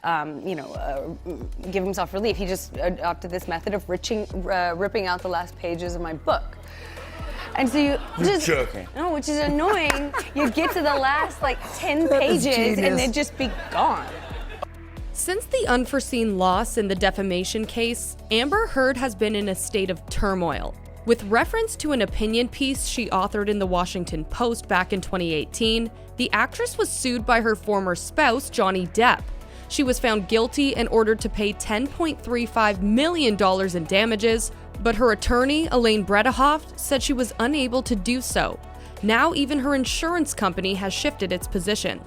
give himself relief. He just adopted this method of ripping out the last pages of my book. And so you just, no, which is annoying. You get to the last 10 pages and they'd just be gone. Since the unforeseen loss in the defamation case, Amber Heard has been in a state of turmoil. With reference to an opinion piece she authored in the Washington Post back in 2018, the actress was sued by her former spouse, Johnny Depp. She was found guilty and ordered to pay $10.35 million in damages, but her attorney, Elaine Bredehoft, said she was unable to do so. Now even her insurance company has shifted its position.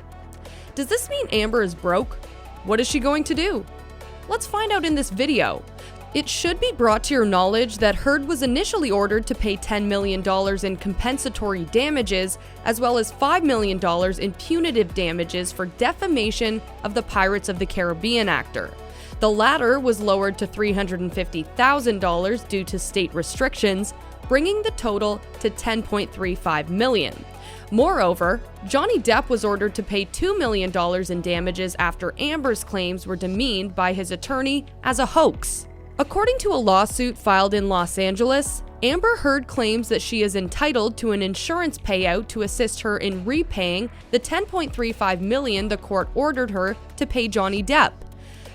Does this mean Amber is broke? What is she going to do? Let's find out in this video. It should be brought to your knowledge that Heard was initially ordered to pay $10 million in compensatory damages, as well as $5 million in punitive damages for defamation of the Pirates of the Caribbean actor. The latter was lowered to $350,000 due to state restrictions, bringing the total to $10.35 million. Moreover, Johnny Depp was ordered to pay $2 million in damages after Amber's claims were demeaned by his attorney as a hoax. According to a lawsuit filed in Los Angeles, Amber Heard claims that she is entitled to an insurance payout to assist her in repaying the $10.35 million the court ordered her to pay Johnny Depp.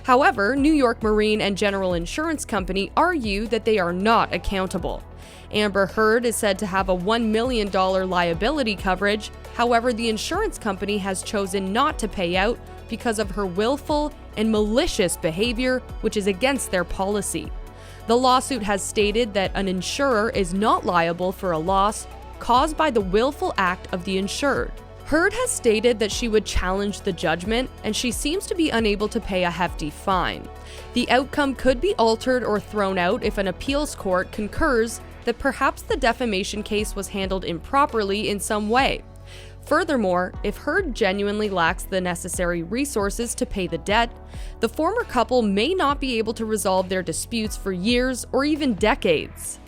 However, New York Marine and General Insurance Company argue that they are not accountable. Amber Heard is said to have a $1 million liability coverage. However, the insurance company has chosen not to pay out because of her willful and malicious behavior, which is against their policy. The lawsuit has stated that an insurer is not liable for a loss caused by the willful act of the insured. Heard has stated that she would challenge the judgment, and she seems to be unable to pay a hefty fine. The outcome could be altered or thrown out if an appeals court concurs that perhaps the defamation case was handled improperly in some way. Furthermore, if Heard genuinely lacks the necessary resources to pay the debt, the former couple may not be able to resolve their disputes for years or even decades.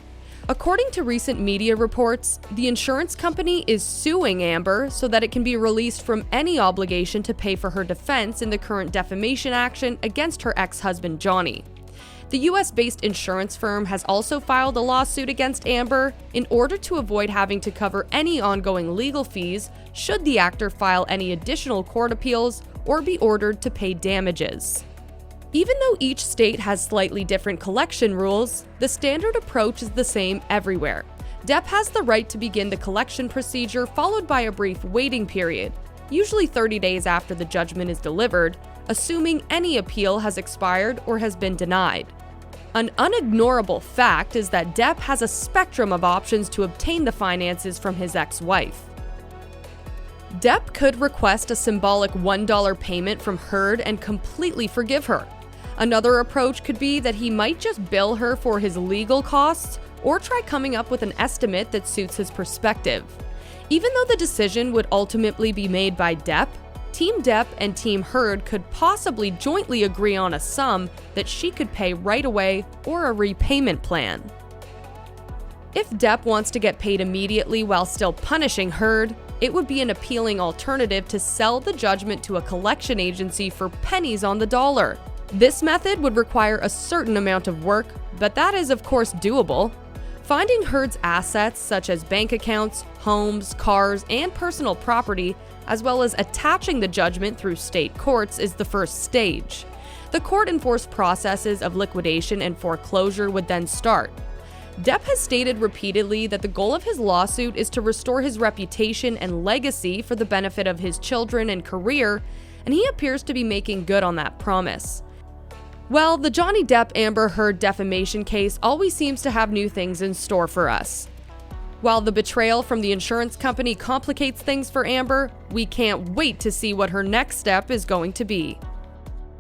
According to recent media reports, the insurance company is suing Amber so that it can be released from any obligation to pay for her defense in the current defamation action against her ex-husband Johnny. The US-based insurance firm has also filed a lawsuit against Amber in order to avoid having to cover any ongoing legal fees should the actor file any additional court appeals or be ordered to pay damages. Even though each state has slightly different collection rules, the standard approach is the same everywhere. Depp has the right to begin the collection procedure, followed by a brief waiting period, usually 30 days after the judgment is delivered, assuming any appeal has expired or has been denied. An unignorable fact is that Depp has a spectrum of options to obtain the finances from his ex-wife. Depp could request a symbolic $1 payment from Heard and completely forgive her. Another approach could be that he might just bill her for his legal costs or try coming up with an estimate that suits his perspective. Even though the decision would ultimately be made by Depp, Team Depp and Team Heard could possibly jointly agree on a sum that she could pay right away or a repayment plan. If Depp wants to get paid immediately while still punishing Heard, it would be an appealing alternative to sell the judgment to a collection agency for pennies on the dollar. This method would require a certain amount of work, but that is of course doable. Finding Heard's assets such as bank accounts, homes, cars, and personal property, as well as attaching the judgment through state courts, is the first stage. The court-enforced processes of liquidation and foreclosure would then start. Depp has stated repeatedly that the goal of his lawsuit is to restore his reputation and legacy for the benefit of his children and career, and he appears to be making good on that promise. Well, the Johnny Depp-Amber Heard defamation case always seems to have new things in store for us. While the betrayal from the insurance company complicates things for Amber, we can't wait to see what her next step is going to be.